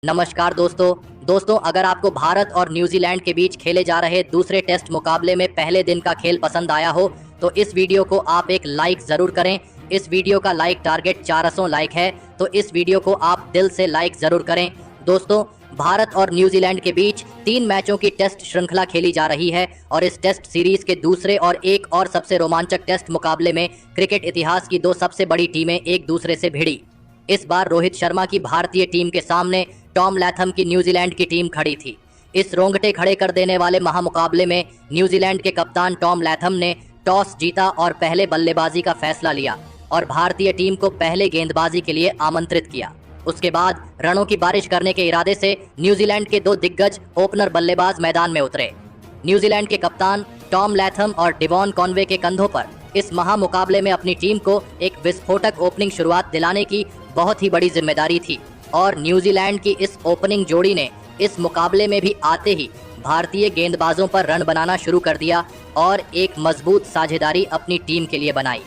नमस्कार दोस्तों अगर आपको भारत और न्यूजीलैंड के बीच खेले जा रहे दूसरे टेस्ट मुकाबले में पहले दिन का खेल पसंद आया हो तो इस वीडियो को आप एक लाइक ज़रूर करें। इस वीडियो का लाइक टारगेट 400 लाइक है, तो इस वीडियो को आप दिल से लाइक ज़रूर करें। दोस्तों, भारत और न्यूजीलैंड के बीच 3 मैचों की टेस्ट श्रृंखला खेली जा रही है और इस टेस्ट सीरीज के दूसरे और एक और सबसे रोमांचक टेस्ट मुकाबले में क्रिकेट इतिहास की 2 सबसे बड़ी टीमें एक दूसरे से भिड़ी। इस बार रोहित शर्मा की भारतीय टीम के सामने टॉम लैथम की न्यूजीलैंड की टीम खड़ी थी। इस रोंगटे खड़े कर देने वाले महामुकाबले में न्यूजीलैंड के कप्तान टॉम लैथम ने टॉस जीता और पहले बल्लेबाजी का फैसला लिया और भारतीय टीम को पहले गेंदबाजी के लिए आमंत्रित किया। उसके बाद रनों की बारिश करने के इरादे से न्यूजीलैंड के 2 दिग्गज ओपनर बल्लेबाज मैदान में उतरे। न्यूजीलैंड के कप्तान टॉम लैथम और डिवॉन कॉनवे के कंधों पर इस महामुकाबले में अपनी टीम को एक विस्फोटक ओपनिंग शुरुआत दिलाने की बहुत ही बड़ी जिम्मेदारी थी और न्यूजीलैंड की इस ओपनिंग जोड़ी ने इस मुकाबले में भी आते ही भारतीय गेंदबाजों पर रन बनाना शुरू कर दिया और एक मजबूत साझेदारी अपनी टीम के लिए बनाई।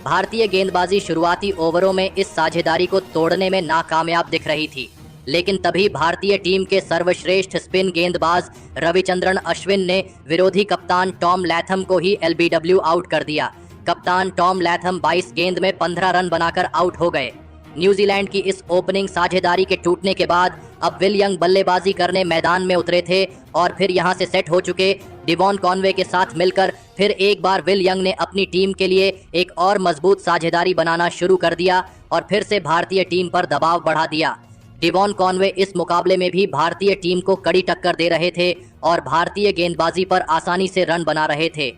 भारतीय गेंदबाजी शुरुआती ओवरों में इस साझेदारी को तोड़ने में नाकामयाब दिख रही थी, लेकिन तभी भारतीय टीम के सर्वश्रेष्ठ स्पिन गेंदबाज रविचंद्रन अश्विन ने विरोधी कप्तान टॉम लैथम को ही एलबीडब्ल्यू आउट कर दिया। कप्तान टॉम लैथम 22 गेंद में 15 रन बनाकर आउट हो गए। न्यूजीलैंड की इस ओपनिंग साझेदारी के टूटने के बाद अब विल यंग बल्लेबाजी करने मैदान में उतरे थे और फिर यहां से सेट हो चुके डिवॉन कॉनवे के साथ मिलकर फिर एक बार विल यंग ने अपनी टीम के लिए एक और मजबूत साझेदारी बनाना शुरू कर दिया और फिर से भारतीय टीम पर दबाव बढ़ा दिया। डिवॉन कॉनवे इस मुकाबले में भी भारतीय टीम को कड़ी टक्कर दे रहे थे और भारतीय गेंदबाजी पर आसानी से रन बना रहे थे।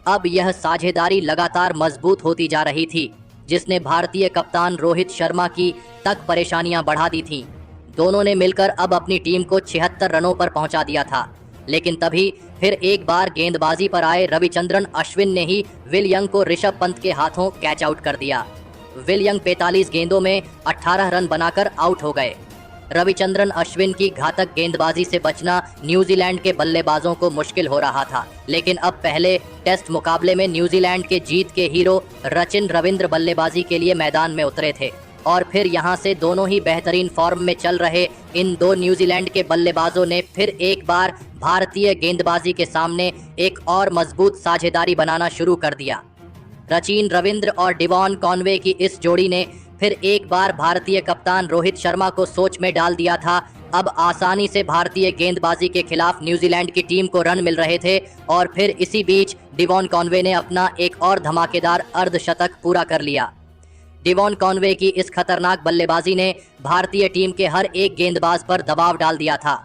अब यह साझेदारी लगातार मजबूत होती जा रही थी, जिसने भारतीय कप्तान रोहित शर्मा की तक परेशानियां बढ़ा दी थीं। दोनों ने मिलकर अब अपनी टीम को 76 रनों पर पहुंचा दिया था, लेकिन तभी फिर एक बार गेंदबाजी पर आए रविचंद्रन अश्विन ने ही विल यंग को ऋषभ पंत के हाथों कैच आउट कर दिया। विल यंग 45 गेंदों में 18 रन बनाकर आउट हो गए। रविचंद्रन अश्विन की घातक गेंदबाजी से बचना न्यूजीलैंड के बल्लेबाजों को मुश्किल हो रहा था, लेकिन अब पहले टेस्ट मुकाबले में न्यूजीलैंड के जीत के हीरो रचिन रविंद्र बल्लेबाजी के लिए मैदान में उतरे थे और फिर यहां से दोनों ही बेहतरीन फॉर्म में चल रहे इन 2 न्यूजीलैंड के बल्लेबाजों ने फिर एक बार भारतीय गेंदबाजी के सामने एक और मजबूत साझेदारी बनाना शुरू कर दिया। रचिन रविंद्र और डिवॉन कॉनवे की इस जोड़ी ने फिर एक बार भारतीय कप्तान रोहित शर्मा को सोच में डाल दिया था। अब आसानी से भारतीय गेंदबाजी के खिलाफ न्यूजीलैंड की टीम को रन मिल रहे थे और फिर इसी बीच डिवॉन कॉनवे ने अपना एक और धमाकेदार अर्धशतक पूरा कर लिया। डिवॉन कॉनवे की इस खतरनाक बल्लेबाजी ने भारतीय टीम के हर एक गेंदबाज पर दबाव डाल दिया था।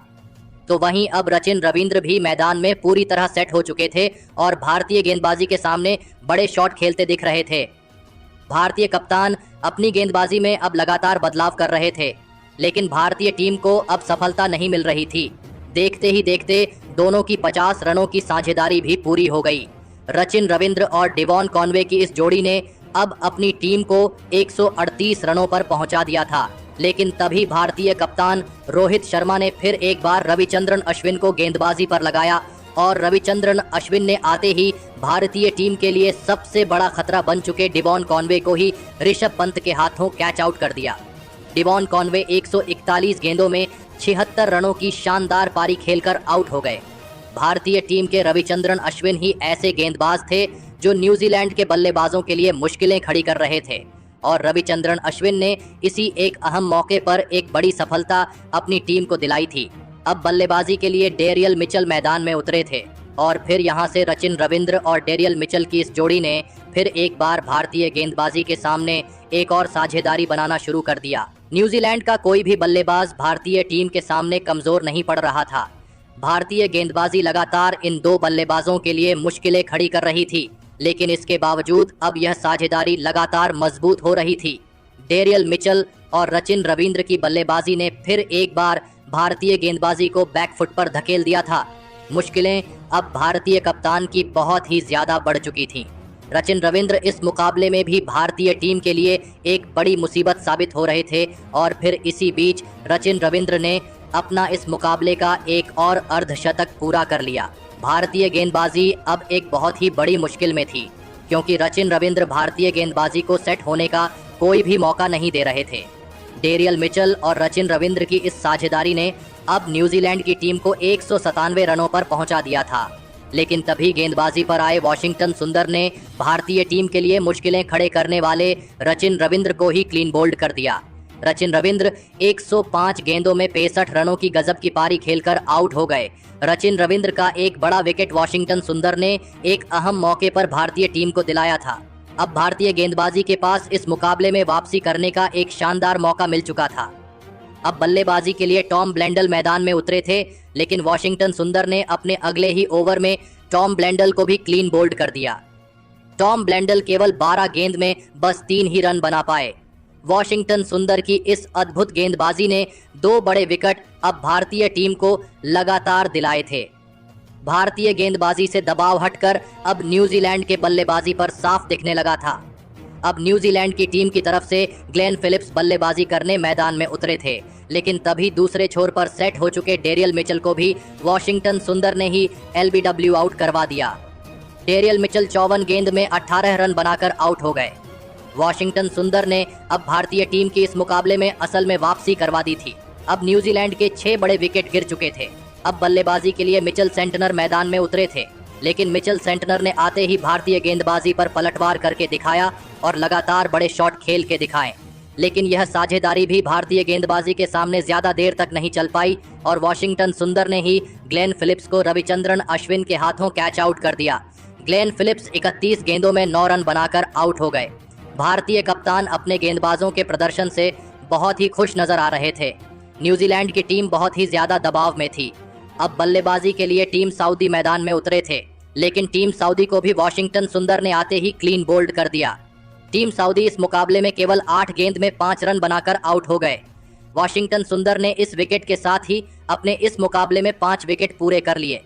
तो वहीं अब रचिन रविंद्र भी मैदान में पूरी तरह सेट हो चुके थे और भारतीय गेंदबाजी के सामने बड़े शॉट खेलते दिख रहे थे। भारतीय कप्तान अपनी गेंदबाजी में अब लगातार बदलाव कर रहे थे, लेकिन भारतीय टीम को अब सफलता नहीं मिल रही थी। देखते ही देखते दोनों की 50 रनों की साझेदारी भी पूरी हो गई। रचिन रविंद्र और डिवॉन कॉनवे की इस जोड़ी ने अब अपनी टीम को 138 रनों पर पहुंचा दिया था, लेकिन तभी भारतीय कप्तान रोहित शर्मा ने फिर एक बार रविचंद्रन अश्विन को गेंदबाजी पर लगाया और रविचंद्रन अश्विन ने आते ही भारतीय टीम के लिए सबसे बड़ा खतरा बन चुके डिवॉन कॉनवे को ही ऋषभ पंत के हाथों कैच आउट कर दिया। डिवॉन कॉनवे 141 गेंदों में 76 रनों की शानदार पारी खेलकर आउट हो गए। भारतीय टीम के रविचंद्रन अश्विन ही ऐसे गेंदबाज थे जो न्यूजीलैंड के बल्लेबाजों के लिए मुश्किलें खड़ी कर रहे थे और रविचंद्रन अश्विन ने इसी एक अहम मौके पर एक बड़ी सफलता अपनी टीम को दिलाई थी। अब बल्लेबाजी के लिए डेरियल मिचेल मैदान में उतरे थे और फिर यहां से रचिन रविंद्र और डेरियल मिचेल की इस जोड़ी ने फिर एक बार भारतीय गेंदबाजी के सामने एक और साझेदारी बनाना शुरू कर दिया। न्यूजीलैंड का कोई भी बल्लेबाज भारतीय टीम के सामने कमजोर नहीं पड़ रहा था। भारतीय गेंदबाजी लगातार इन 2 बल्लेबाजों के लिए मुश्किलें खड़ी कर रही थी, लेकिन इसके बावजूद अब यह साझेदारी लगातार मजबूत हो रही थी। डेरियल मिचेल और रचिन रविंद्र की बल्लेबाजी ने फिर एक बार भारतीय गेंदबाजी को बैकफुट पर धकेल दिया था। मुश्किलें अब भारतीय कप्तान की बहुत ही ज्यादा बढ़ चुकी थीं। रचिन रविंद्र इस मुकाबले में भी भारतीय टीम के लिए एक बड़ी मुसीबत साबित हो रहे थे और फिर इसी बीच रचिन रविंद्र ने अपना इस मुकाबले का एक और अर्धशतक पूरा कर लिया। भारतीय गेंदबाजी अब एक बहुत ही बड़ी मुश्किल में थी, क्योंकि रचिन रविंद्र भारतीय गेंदबाजी को सेट होने का कोई भी मौका नहीं दे रहे थे। डेरियल मिचेल और सचिन रविंद्र की इस साझेदारी ने अब न्यूजीलैंड की टीम को 197 रनों पर पहुंचा दिया था। लेकिन तभी गेंदबाजी पर आए वाशिंगटन सुंदर ने भारतीय टीम के लिए मुश्किलें खड़े करने वाले सचिन रविंद्र को ही क्लीन बोल्ड कर दिया। सचिन रविंद्र 105 गेंदों में 65 रनों की गजब की पारी खेलकर आउट हो गए। सचिन रविंद्र का एक बड़ा विकेट वाशिंगटन सुंदर ने एक अहम मौके पर भारतीय टीम को दिलाया था। अब भारतीय गेंदबाजी के पास इस मुकाबले में वापसी करने का एक शानदार मौका मिल चुका था। अब बल्लेबाजी के लिए टॉम ब्लेंडल मैदान में उतरे थे, लेकिन वाशिंगटन सुंदर ने अपने अगले ही ओवर में टॉम ब्लेंडल को भी क्लीन बोल्ड कर दिया। टॉम ब्लेंडल केवल 12 गेंद में बस 3 ही रन बना पाए। वाशिंगटन सुंदर की इस अद्भुत गेंदबाजी ने 2 बड़े विकेट अब भारतीय टीम को लगातार दिलाए थे। भारतीय गेंदबाजी से दबाव हटकर अब न्यूजीलैंड के बल्लेबाजी पर साफ दिखने लगा था। अब न्यूजीलैंड की टीम की तरफ से ग्लेन फिलिप्स बल्लेबाजी करने मैदान में उतरे थे, लेकिन तभी दूसरे छोर पर सेट हो चुके डेरियल मिचेल को भी वाशिंगटन सुंदर ने ही एलबीडब्ल्यू आउट करवा दिया। डेरियल मिचेल 54 गेंद में 18 रन बनाकर आउट हो गए। वाशिंगटन सुंदर ने अब भारतीय टीम की इस मुकाबले में असल में वापसी करवा दी थी। अब न्यूजीलैंड के 6 बड़े विकेट गिर चुके थे। अब बल्लेबाजी के लिए मिचेल सेंटनर मैदान में उतरे थे, लेकिन मिचेल सेंटनर ने आते ही भारतीय गेंदबाजी पर पलटवार करके दिखाया और लगातार बड़े शॉट खेल के दिखाए। लेकिन यह साझेदारी भी भारतीय गेंदबाजी के सामने ज्यादा देर तक नहीं चल पाई और वाशिंगटन सुंदर ने ही ग्लेन फिलिप्स को रविचंद्रन अश्विन के हाथों कैच आउट कर दिया। ग्लेन फिलिप्स 31 गेंदों में 9 रन बनाकर आउट हो गए। भारतीय कप्तान अपने गेंदबाजों के प्रदर्शन से बहुत ही खुश नजर आ रहे थे। न्यूजीलैंड की टीम बहुत ही ज्यादा दबाव में थी। अब बल्लेबाजी के लिए टीम सऊदी मैदान में उतरे थे, लेकिन टीम सऊदी को भी वाशिंगटन सुंदर ने आते ही क्लीन बोल्ड कर दिया। टीम सऊदी इस मुकाबले में केवल 8 गेंद में 5 रन बनाकर आउट हो गए। वाशिंगटन सुंदर ने इस विकेट के साथ ही अपने इस मुकाबले में 5 विकेट पूरे कर लिए।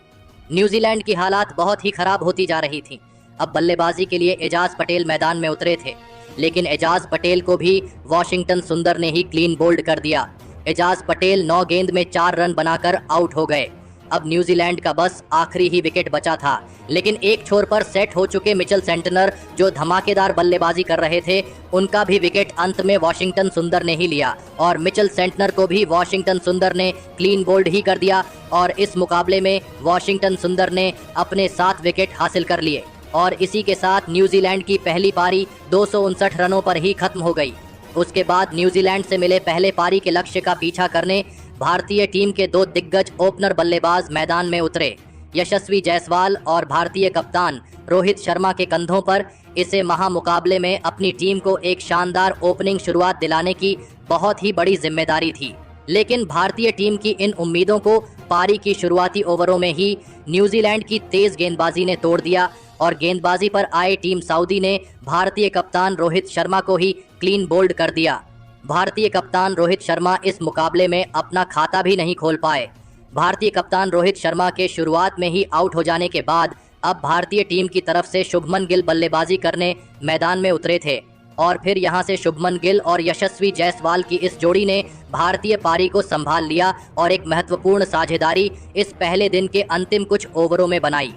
न्यूजीलैंड की हालात बहुत ही खराब होती जा रही थी। अब बल्लेबाजी के लिए एजाज पटेल मैदान में उतरे थे, लेकिन एजाज पटेल को भी वाशिंगटन सुंदर ने ही क्लीन बोल्ड कर दिया। एजाज पटेल 9 गेंद में 4 रन बनाकर आउट हो गए। अब न्यूजीलैंड का बस आखिरी ही विकेट बचा था, लेकिन एक छोर पर सेट हो चुके मिचेल सेंटनर जो धमाकेदार बल्लेबाजी कर रहे थे, उनका भी विकेट अंत में वाशिंगटन सुंदर ने ही लिया और मिचेल सेंटनर को भी वाशिंगटन सुंदर ने क्लीन बोल्ड ही कर दिया और इस मुकाबले में वाशिंगटन सुंदर ने अपने 7 विकेट हासिल कर लिए और इसी के साथ न्यूजीलैंड की पहली पारी 259 रनों पर ही खत्म हो गई। उसके बाद न्यूजीलैंड से मिले पहले पारी के लक्ष्य का पीछा करने भारतीय टीम के 2 दिग्गज ओपनर बल्लेबाज मैदान में उतरे। यशस्वी जायसवाल और भारतीय कप्तान रोहित शर्मा के कंधों पर इसे महामुकाबले में अपनी टीम को एक शानदार ओपनिंग शुरुआत दिलाने की बहुत ही बड़ी जिम्मेदारी थी। लेकिन भारतीय टीम की इन उम्मीदों को पारी की शुरुआती ओवरों में ही न्यूजीलैंड की तेज गेंदबाजी ने तोड़ दिया और गेंदबाजी पर आए टीम सऊदी ने भारतीय कप्तान रोहित शर्मा को ही क्लीन बोल्ड कर दिया। भारतीय कप्तान रोहित शर्मा इस मुकाबले में अपना खाता भी नहीं खोल पाए। भारतीय कप्तान रोहित शर्मा के शुरुआत में ही आउट हो जाने के बाद अब भारतीय टीम की तरफ से शुभमन गिल बल्लेबाजी करने मैदान में उतरे थे और फिर यहां से शुभमन गिल और यशस्वी जायसवाल की इस जोड़ी ने भारतीय पारी को संभाल लिया और एक महत्वपूर्ण साझेदारी इस पहले दिन के अंतिम कुछ ओवरों में बनाई।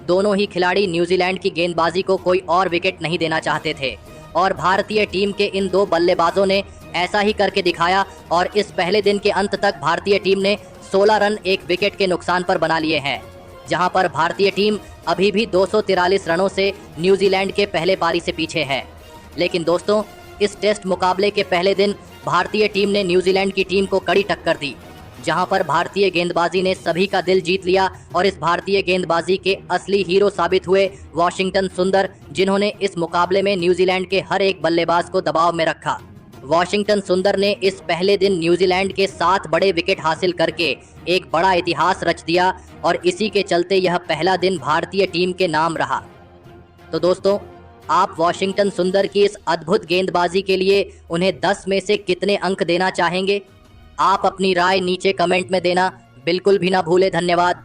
दोनों ही खिलाड़ी न्यूजीलैंड की गेंदबाजी को कोई और विकेट नहीं देना चाहते थे और भारतीय टीम के इन 2 बल्लेबाजों ने ऐसा ही करके दिखाया और इस पहले दिन के अंत तक भारतीय टीम ने 16 रन 1 विकेट के नुकसान पर बना लिए हैं, जहां पर भारतीय टीम अभी भी 243 रनों से न्यूजीलैंड के पहले पारी से पीछे है। लेकिन दोस्तों, इस टेस्ट मुकाबले के पहले दिन भारतीय टीम ने न्यूजीलैंड की टीम को कड़ी टक्कर दी, जहां पर भारतीय गेंदबाजी ने सभी का दिल जीत लिया और इस भारतीय गेंदबाजी के असली हीरो साबित हुए वाशिंगटन सुंदर, जिन्होंने इस मुकाबले में न्यूजीलैंड के हर एक बल्लेबाज को दबाव में रखा। वाशिंगटन सुंदर ने इस पहले दिन न्यूजीलैंड के 7 बड़े विकेट हासिल करके एक बड़ा इतिहास रच दिया और इसी के चलते यह पहला दिन भारतीय टीम के नाम रहा। तो दोस्तों, आप वाशिंगटन सुंदर की इस अद्भुत गेंदबाजी के लिए उन्हें 10 में से कितने अंक देना चाहेंगे? आप अपनी राय नीचे कमेंट में देना बिल्कुल भी ना भूलें। धन्यवाद।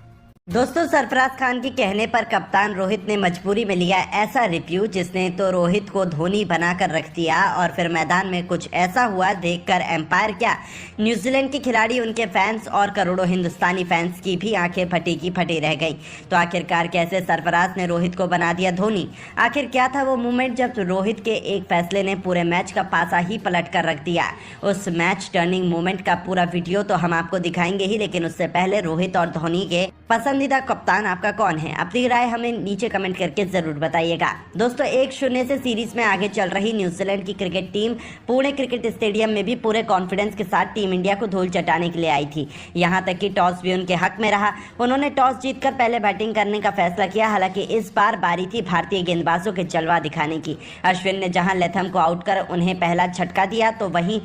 दोस्तों, सरफराज खान के कहने पर कप्तान रोहित ने मजबूरी में लिया ऐसा रिव्यू जिसने तो रोहित को धोनी बनाकर रख दिया। और फिर मैदान में कुछ ऐसा हुआ देखकर एम्पायर क्या, न्यूजीलैंड के खिलाड़ी, उनके फैंस और करोड़ों हिंदुस्तानी फैंस की भी आंखें फटी की फटी रह गई। तो आखिरकार कैसे सरफराज ने रोहित को बना दिया धोनी? आखिर क्या था वो मूवमेंट जब रोहित के एक फैसले ने पूरे मैच का पासा ही पलट कर रख दिया? उस मैच टर्निंग मूवमेंट का पूरा वीडियो तो हम आपको दिखाएंगे ही, लेकिन उससे पहले रोहित और धोनी के पसंदीदा कप्तान आपका कौन है? अपनी राय हमें नीचे कमेंट करके जरूर बताइएगा। दोस्तों, 1-0 से सीरीज में आगे चल रही न्यूजीलैंड की cricket team Pune cricket stadium में भी पूरे कॉन्फिडेंस के साथ टीम इंडिया को धूल चटाने के लिए आई थी। यहां तक कि टॉस भी उनके हक में रहा। उन्होंने टॉस जीतकर पहले बैटिंग करने का फैसला किया। हालांकि इस बार बारी थी भारतीय गेंदबाजों के जलवा दिखाने की। अश्विन ने जहां लेथम को आउट कर उन्हें पहला झटका दिया, तो वहीं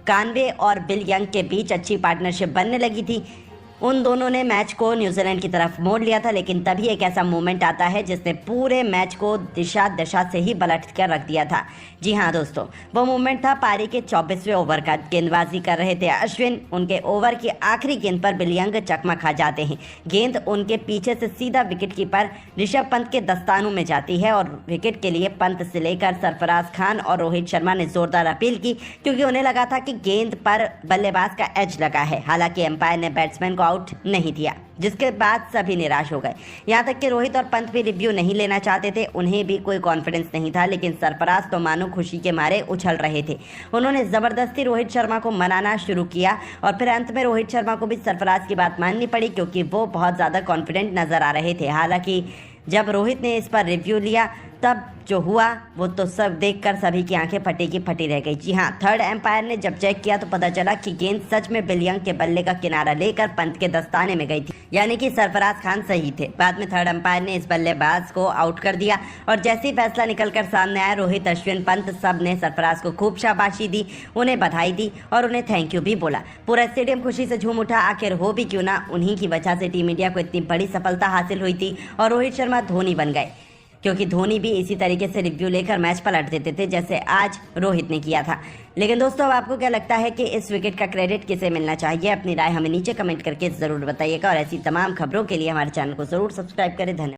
कानवे और बिल यंग के बीच अच्छी पार्टनरशिप बनने लगी थी। उन दोनों ने मैच को न्यूजीलैंड की तरफ मोड़ लिया था, लेकिन तभी एक ऐसा मूवमेंट आता है जिसने पूरे मैच को दिशा दशा से ही पलट कर रख दिया था। जी हाँ दोस्तों, वो मूवमेंट था पारी के 24वें ओवर का। गेंदबाजी कर रहे थे अश्विन। उनके ओवर की आखिरी गेंद पर बिल यंग चकमा खा जाते हैं। गेंद उनके पीछे से सीधा विकेट कीपर ऋषभ पंत के दस्तानों में जाती है और विकेट के लिए पंत से लेकर सरफराज खान और रोहित शर्मा ने जोरदार अपील की, क्योंकि उन्हें लगा था कि गेंद पर बल्लेबाज का एज लगा है। हालांकि एम्पायर ने बैट्समैन को आउट नहीं दिया, जिसके बाद सभी निराश हो गए। यहां तक कि रोहित और पंत भी रिव्यू नहीं लेना चाहते थे। उन्हें भी कोई कॉन्फिडेंस नहीं था, लेकिन सरफराज तो मानो खुशी के मारे उछल रहे थे। उन्होंने जबरदस्ती रोहित शर्मा को मनाना शुरू किया और फिर अंत में रोहित शर्मा को भी सरफराज की बात माननी पड़ी, क्योंकि वो बहुत ज़्यादा कॉन्फिडेंट नजर आ रहे थे। हालांकि जब रोहित ने इस पर रिव्यू लिया तब जो हुआ वो तो सब देखकर सभी की आंखें फटी की फटी रह गई। जी हाँ, थर्ड एम्पायर ने जब चेक किया तो पता चला कि गेंद सच में बिल यंग के बल्ले का किनारा लेकर पंत के दस्ताने में गई थी, यानी कि सरफराज खान सही थे। बाद में थर्ड एम्पायर ने इस बल्लेबाज को आउट कर दिया और जैसे ही फैसला निकलकर सामने आया, रोहित, अश्विन, पंत सब ने सरफराज को खूब शाबाशी दी, उन्हें बधाई दी और उन्हें थैंक यू भी बोला। पूरा स्टेडियम खुशी से झूम उठा। आखिर हो भी क्यों ना, उन्हीं की वजह से टीम इंडिया को इतनी बड़ी सफलता हासिल हुई थी और रोहित शर्मा धोनी बन गए, क्योंकि धोनी भी इसी तरीके से रिव्यू लेकर मैच पलट देते थे जैसे आज रोहित ने किया था। लेकिन दोस्तों, अब आपको क्या लगता है कि इस विकेट का क्रेडिट किसे मिलना चाहिए? अपनी राय हमें नीचे कमेंट करके जरूर बताइएगा और ऐसी तमाम खबरों के लिए हमारे चैनल को जरूर सब्सक्राइब करें। धन्यवाद।